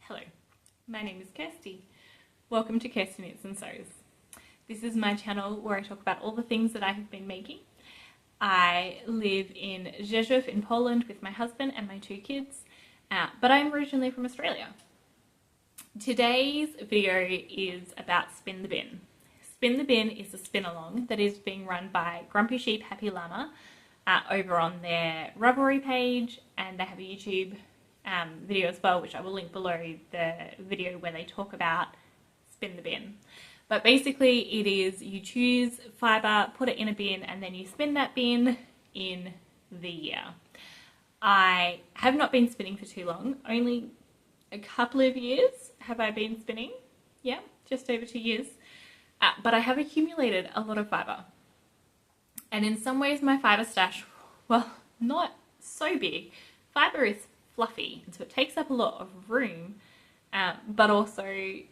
Hello, my name is Kirsty. Welcome to Kirsty Knits and Sews. This is my channel where I talk about all the things that I have been making. I live in Rzeszów in Poland with my husband and my 2 kids, but I'm originally from Australia. Today's video is about Spin the Bin. Spin the Bin is a spin-along that is being run by Grumpy Sheep Happy Llama over on their Ravelry page, and they have a YouTube video as well, which I will link below the video where they talk about Spin the Bin. But basically it is, you choose fibre, put it in a bin, and then you spin that bin in the year. I have not been spinning for too long, only a couple of years have I been spinning. Yeah, just over 2 years. But I have accumulated a lot of fibre. And in some ways my fibre stash, well, not so big. Fibre is fluffy, and so it takes up a lot of room, but also it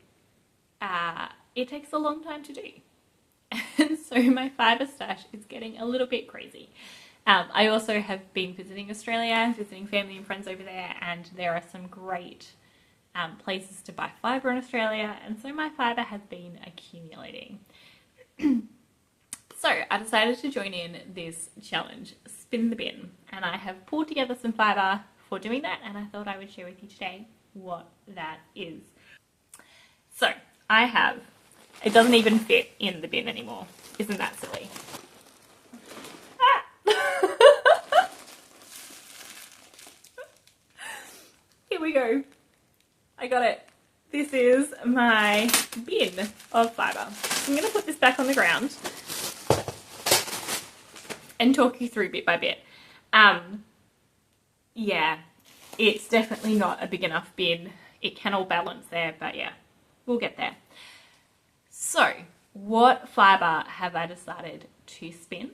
takes a long time to do. And so my fibre stash is getting a little bit crazy. I also have been visiting Australia, visiting family and friends over there, and there are some great places to buy fibre in Australia, and so my fibre has been accumulating. So I decided to join in this challenge, Spin the Bin, and I have pulled together some fibre for doing that, and I thought I would share with you today what that is. So I have, it doesn't even fit in the bin anymore. Isn't that silly? Here we go. I got it. This is my bin of fibre. I'm going to put this back on the ground and talk you through bit by bit. Yeah, it's definitely not a big enough bin. It can all balance there, but yeah, we'll get there. So, what fibre have I decided to spin?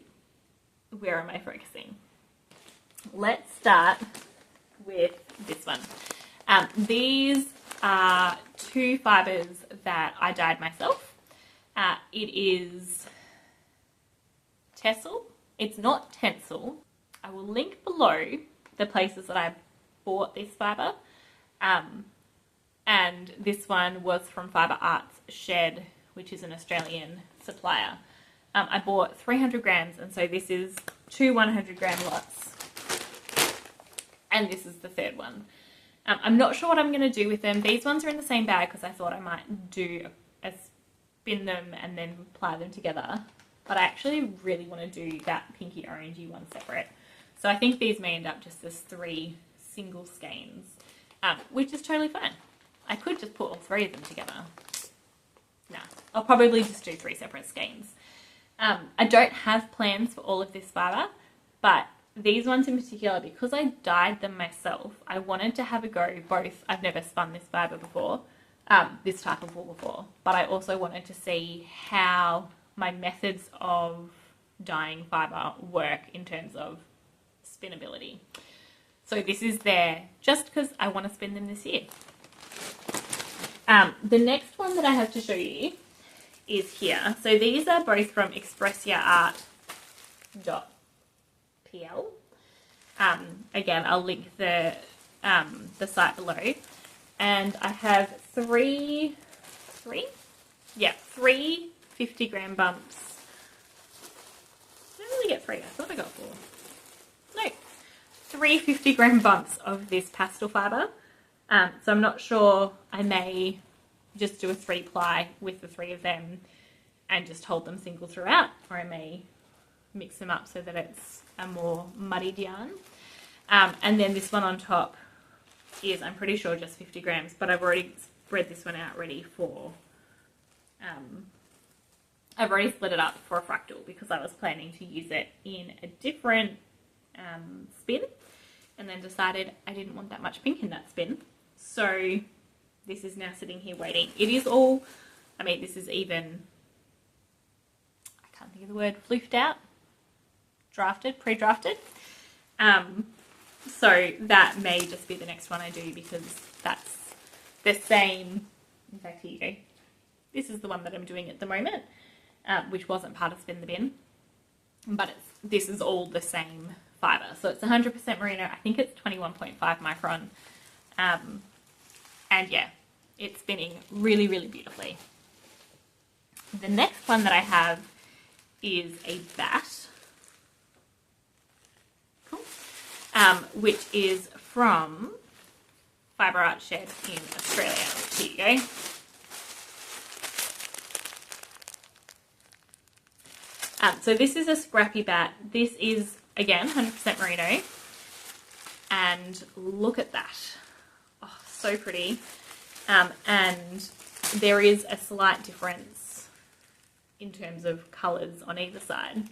Where am I focusing? Let's start with this one. These are 2 fibres that I dyed myself. It is Tessel. It's not Tencel. I will link below the places that I bought this fibre. And this one was from Fibre Arts Shed, which is an Australian supplier. I bought 300 grams, and so this is 2 100-gram lots. And this is the 3rd one. I'm not sure what I'm going to do with them. These ones are in the same bag because I thought I might do a spin them and then ply them together. But I actually really want to do that pinky orangey one separate. So I think these may end up just as 3 single skeins, which is totally fine. I could just put all 3 of them together. Nah, I'll probably just do 3 separate skeins. I don't have plans for all of this fibre, but these ones in particular, because I dyed them myself, I wanted to have a go both. I've never spun this fibre before, this type of wool before, but I also wanted to see how my methods of dyeing fibre work in terms of spinability. So this is there just because I want to spin them this year. The next one that I have to show you is here. So these are both from expressiaart.pl. Again, I'll link the site below. And I have 3 50-gram bumps. Did I really get 3? I thought I got 4. No, 3 50-gram bumps of this pastel fibre. So I'm not sure, I may just do a 3-ply with the 3 of them and just hold them single throughout, or I may mix them up so that it's a more muddied yarn. And then this one on top is, I'm pretty sure, just 50 grams, but I've already spread this one out ready for, I've already split it up for a fractal because I was planning to use it in a different spin, and then decided I didn't want that much pink in that spin. So this is now sitting here waiting. It is all, I mean, this is even, I can't think of the word, floofed out, drafted, pre-drafted. So that may just be the next one I do because that's the same. In fact, here you go. This is the one that I'm doing at the moment, which wasn't part of Spin the Bin, but this is all the same fibre. So it's 100% merino. I think it's 21.5 micron. And yeah, it's spinning really, really beautifully. The next one that I have is a bat, which is from Fibre Art Shed in Australia. Here you go. So this is a scrappy bat. This is, again, 100% merino. And look at that. Oh, so pretty. And there is a slight difference in terms of colours on either side.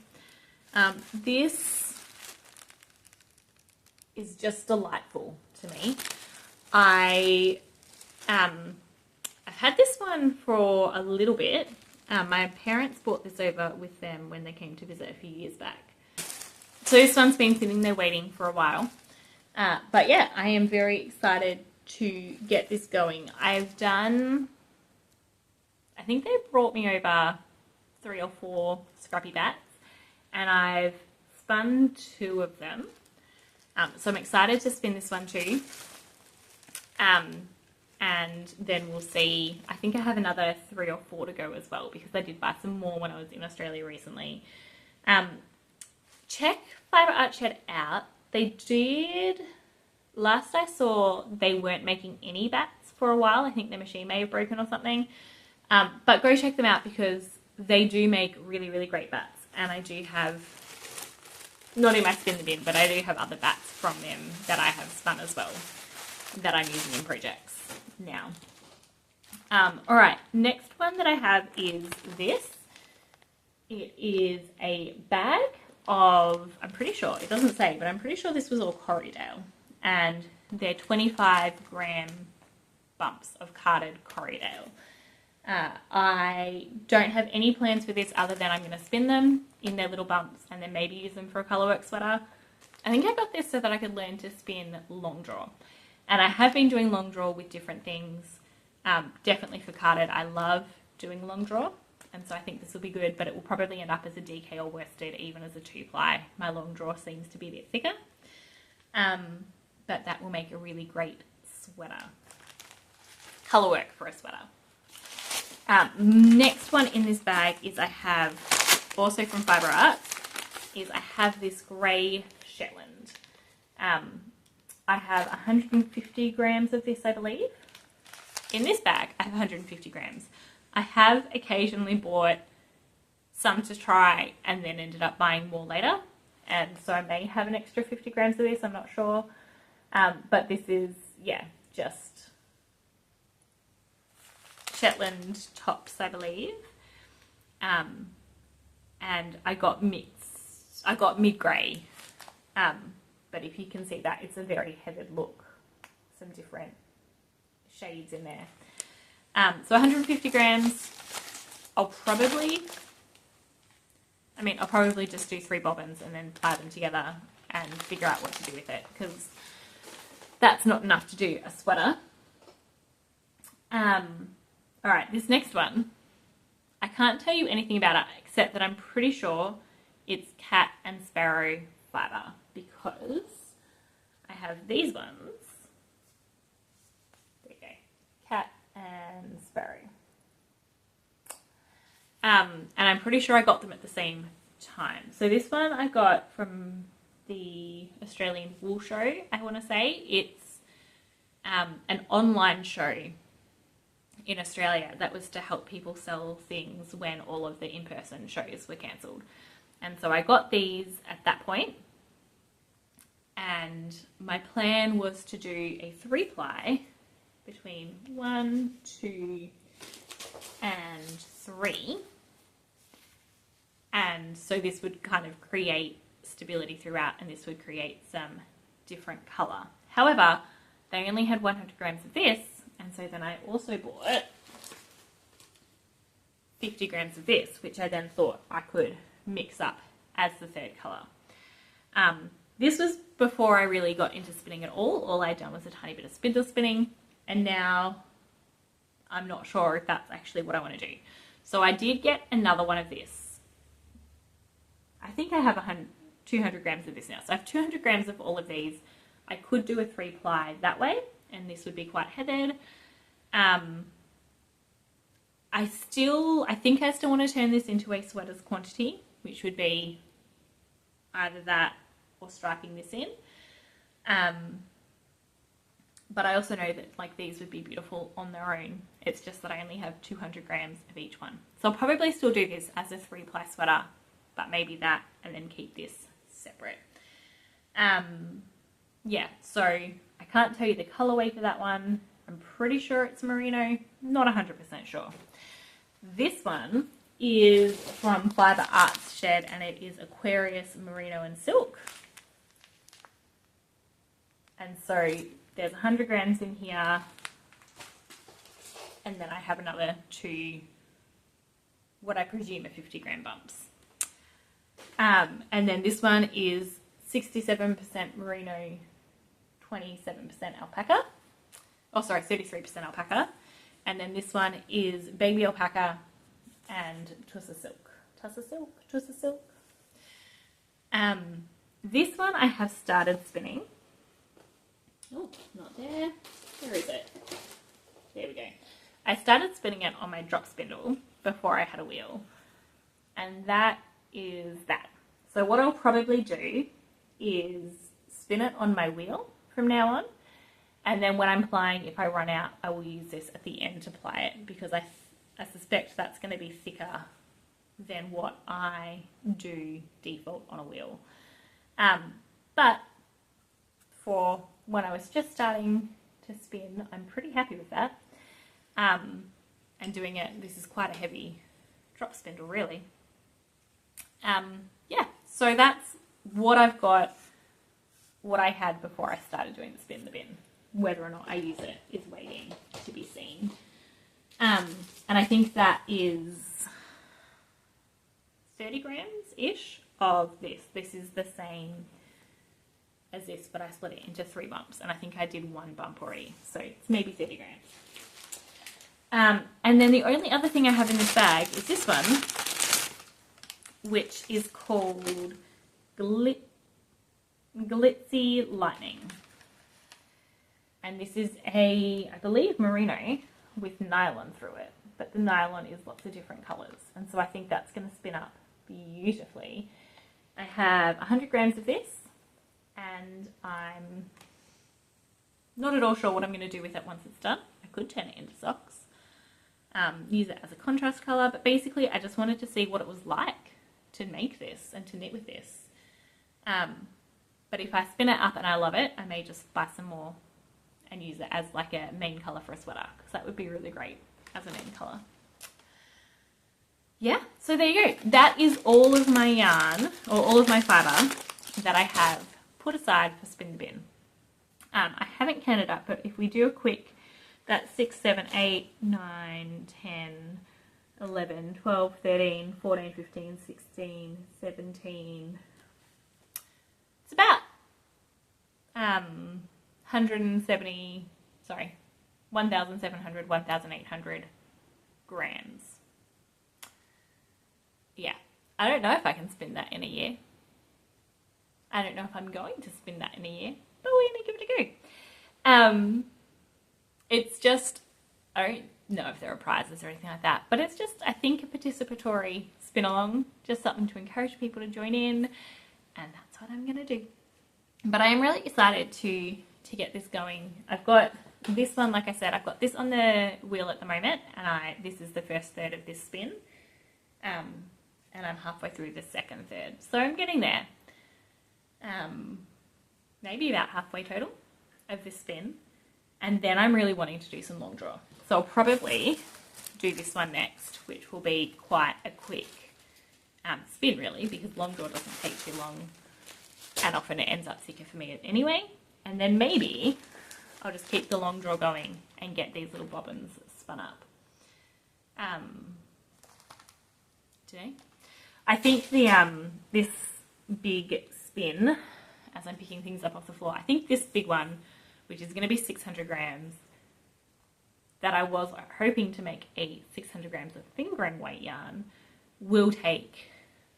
This is just delightful to me. I've had this one for a little bit. My parents brought this over with them when they came to visit a few years back. So this one's been sitting there waiting for a while. But yeah, I am very excited to get this going. I think they brought me over 3 or 4 scrappy bats, and I've spun 2 of them. So I'm excited to spin this one too. And then we'll see. I think I have another 3 or 4 to go as well, because I did buy some more when I was in Australia recently. Check Fibre Art Shed out. They did, last I saw, they weren't making any bats for a while. I think their machine may have broken or something. But go check them out, because they do make really, really great bats. And I do have, not in my spin the bin, but I do have other bats from them that I have spun as well, that I'm using in projects now. Alright, next one that I have is this. It is a bag of, I'm pretty sure, it doesn't say, but I'm pretty sure this was all Corriedale. And they're 25-gram bumps of carded Corriedale. I don't have any plans for this other than I'm going to spin them in their little bumps and then maybe use them for a colourwork sweater. I think I got this so that I could learn to spin long draw. And I have been doing long draw with different things, definitely for carded. I love doing long draw, and so I think this will be good, but it will probably end up as a DK or worsted, even as a 2-ply. My long draw seems to be a bit thicker, but that will make a really great sweater. Colourwork for a sweater. Next one in this bag is I have, also from Fibre Arts, is I have this grey Shetland. I have 150 grams of this, I believe. In this bag, I have 150 grams. I have occasionally bought some to try and then ended up buying more later. And so I may have an extra 50 grams of this, I'm not sure. But this is, yeah, just Shetland tops, I believe. And I got mid-grey. But if you can see that, it's a very heathered look. Some different shades in there. So 150 grams. I'll probably just do 3 bobbins and then tie them together and figure out what to do with it, because that's not enough to do a sweater. Alright, this next one, I can't tell you anything about it except that I'm pretty sure it's cat and sparrow fibre, because I have these ones. There you go. Cat and sparrow. And I'm pretty sure I got them at the same time. So this one I got from the Australian Wool Show, I want to say. It's an online show in Australia that was to help people sell things when all of the in-person shows were cancelled. And so I got these at that point. And my plan was to do a 3-ply between 1, 2, and 3. And so this would kind of create stability throughout, and this would create some different colour. However, they only had 100 grams of this, and so then I also bought 50 grams of this, which I then thought I could mix up as the third colour. This was before I really got into spinning at all. All I'd done was a tiny bit of spindle spinning, and now I'm not sure if that's actually what I want to do. So I did get another one of this. I think I have 200 grams of this now. So I have 200 grams of all of these. I could do a 3-ply that way, and this would be quite heathered. I think I still want to turn this into a sweater's quantity, which would be either that or striping this in. But I also know that like these would be beautiful on their own. It's just that I only have 200 grams of each one. So I'll probably still do this as a 3-ply sweater, but maybe that and then keep this separate. Yeah, so I can't tell you the colorway for that one. I'm pretty sure it's merino, not 100% sure. This one is from Fibre Arts Shed and it is Aquarius Merino and Silk. And so there's 100 grams in here, and then I have another 2, what I presume are 50 gram bumps. And then this one is 67% merino, 27% alpaca. Oh, sorry, 33% alpaca. And then this one is baby alpaca and tussa silk. Tussa silk. This one I have started spinning. Oh, not there. Where is it? There we go. I started spinning it on my drop spindle before I had a wheel. And that is that. So what I'll probably do is spin it on my wheel from now on. And then when I'm plying, if I run out, I will use this at the end to ply it because I suspect that's going to be thicker than what I do default on a wheel. But for when I was just starting to spin, I'm pretty happy with that. And doing it, this is quite a heavy drop spindle really. Yeah, so that's what I've got, what I had before I started doing the spin the bin. Whether or not I use it is waiting to be seen. And I think that is 30 grams-ish of this. This is the same as this, but I split it into 3 bumps, and I think I did 1 bump already, so it's maybe 30 grams. And then the only other thing I have in this bag is this one, which is called Glitzy Lightning. And this is I believe merino with nylon through it, but the nylon is lots of different colours, and so I think that's going to spin up beautifully. I have 100 grams of this, and I'm not at all sure what I'm going to do with it once it's done. I could turn it into socks, use it as a contrast colour, but basically I just wanted to see what it was like to make this and to knit with this. But if I spin it up and I love it, I may just buy some more and use it as like a main colour for a sweater, because that would be really great as a main colour. Yeah, so there you go. That is all of my yarn, or all of my fibre that I have put aside for spin the bin. I haven't counted up, but if we do a quick, that's 6, 7, 8, 9, 10, 11, 12, 13, 14, 15, 16, 17. It's about 1,700, 1,800 grams. Yeah, I don't know if I can spin that in a year. I don't know if I'm going to spin that in a year, but we're going to give it a go. It's just, I don't know if there are prizes or anything like that, but it's just, I think, a participatory spin along, just something to encourage people to join in, and that's what I'm going to do. But I am really excited to get this going. I've got this one, like I said, I've got this on the wheel at the moment, and this is the first third of this spin, and I'm halfway through the second third, so I'm getting there. Maybe about halfway total of this spin, and then I'm really wanting to do some long draw, so I'll probably do this one next, which will be quite a quick spin really, because long draw doesn't take too long, and often it ends up thicker for me anyway. And then maybe I'll just keep the long draw going and get these little bobbins spun up. Today, I think the this big spin, as I'm picking things up off the floor, I think this big one, which is going to be 600 grams, that I was hoping to make a 600 grams of fingering weight yarn, will take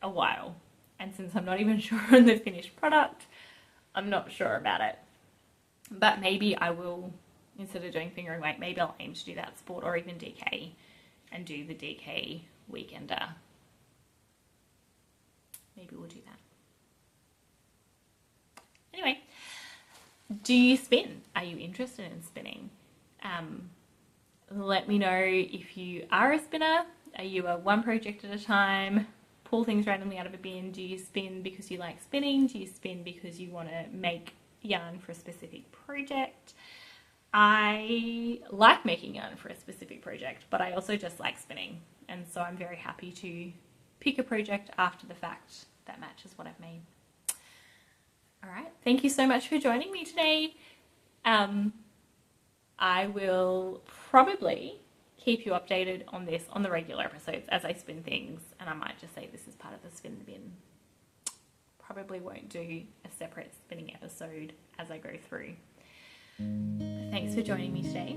a while. And since I'm not even sure on the finished product, I'm not sure about it. But maybe I will instead of doing fingering weight, maybe I'll aim to do that sport or even DK and do the DK weekender. Maybe we'll do that. Anyway, do you spin? Are you interested in spinning? Let me know if you are a spinner. Are you a one project at a time, pull things randomly out of a bin? Do you spin because you like spinning? Do you spin because you want to make yarn for a specific project? I like making yarn for a specific project, but I also just like spinning. And so I'm very happy to pick a project after the fact that matches what I've made. All right, thank you so much for joining me today. I will probably keep you updated on this on the regular episodes as I spin things, and I might just say this is part of the spin the bin. Probably won't do a separate spinning episode as I go through. Thanks for joining me today.